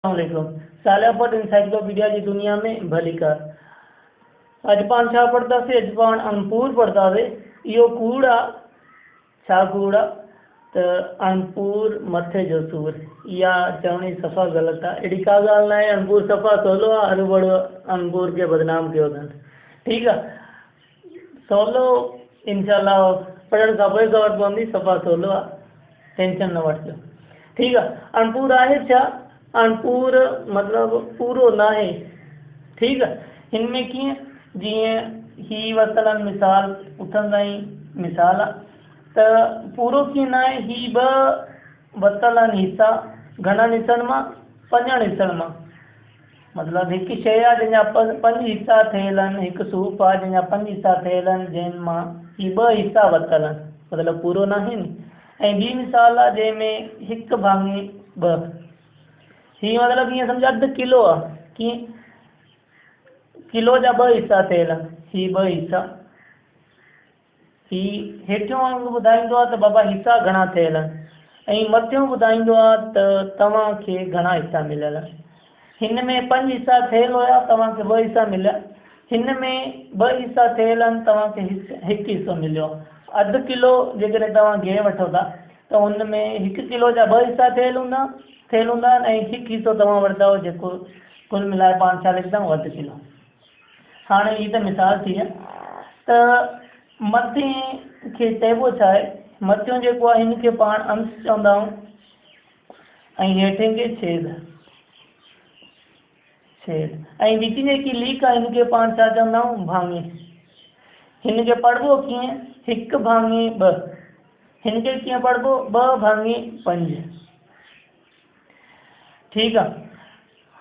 वालेकुम। सालियापत इंसाइक्लोपीडिया की दुनिया में भली कर। अज पाण छा पढ़तासीं? अज पाण अनपूर पढ़तासीं। इहो कूड़ आ। छा कूड़ आ? त अनपूर मथे जो सूर। इहा चवणी सफ़ा ग़लति आहे। अहिड़ी का ॻाल्हि न आहे। अनपूर सफ़ा सवलो आहे। हर बड़ो अनपूर खे बदनाम कयो अथनि। ठीकु आहे। सवलो इनशाला पढ़ण खां पोइ ख़बर पवंदी। सफ़ा सवलो आहे। टेंशन न वठिजो। ठीकु आहे। अनपूर आहे छा? अनपूर मतिलबु पूरो न आहे। ठीकु आहे। हिन में कीअं जीअं ही वरितल मिसाल उथंदा ई मिसाल आहे त पूरो कीअं न आहे। ही ॿ वरितल आहिनि हिसा घणनि हिसनि मां? 5 हिसनि मां। मतिलबु हिकु शइ आहे जंहिंजा 5 हिसा ठहियल आहिनि। हिकु सूप आहे जंहिंजा 5 हिसा ठहियल आहिनि, जंहिं मां ही 2 हिसा वरितल आहिनि। मतिलबु पूरो न आहे नी। ऐं ॿी मिसाल आहे जंहिंमें 1/2। हीअ मतिलबु ईअं सम्झो अधु किलो आहे। कीअं किलो जा 2 हिसा ठहियल आहिनि। ही 2 हिसा। ही हेठियों अंग ॿुधाईंदो आहे त बाबा हिसा घणा ठहियल आहिनि ऐं मथियों ॿुधाईंदो आहे त तव्हांखे घणा हिसा मिलियल आहिनि। हिन में 5 हिसा ठहियल हुया, तव्हांखे 2 हिसा मिलिया। हिन में 2 हिसा ठहियल आहिनि, तव्हांखे हिकु हिसो मिलियो। अधु किलो जेकॾहिं तव्हां गिहु वठो था त हुन में 1 किलो जा 2 हिसा ठहियल हूंदा आहिनि ऐं हिकु हिसो तव्हां वठंदव जेको कुल मिलाए पाण छा लिखंदाऊं? अधु किलो। हाणे ही त मिसाल थी आहे। त मथे खे चइबो छा आहे? मथियों जेको आहे हिन खे पाण अंश चवंदा आहियूं ऐं हेठे खे छेद। ऐं विच जेकी लीक आहे हिन खे पाण छा चवंदा आहियूं? भाङे। हिन खे पढ़िबो कीअं? 1/2। हिन खे कीअं पढ़िबो? 2/5। ठीकु आहे।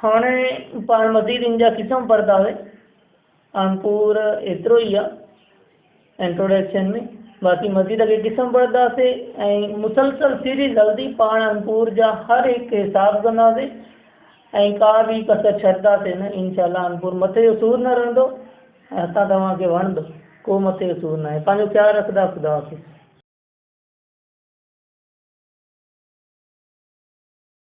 हाणे पाण मज़ीद इन जा क़िस्म पढ़ंदासीं। अनपूर एतिरो ई आहे इंट्रोडक्शन में। बाक़ी मज़ीद अॻे क़िस्म पढ़ंदासीं ऐं मुसलसल सीरीज़ हलंदी। पाण अनपूर जा हर हिकु हिसाब कंदासीं ऐं का बि कसर छॾंदासीं न। इनशाला अनपूर मथे जो सूर न रहंदो ऐं असां तव्हांखे वणंदो। को मथे जो सूर न आहे। पंहिंजो ख़्यालु रखंदा। ख़ुदा हाफ़िज़।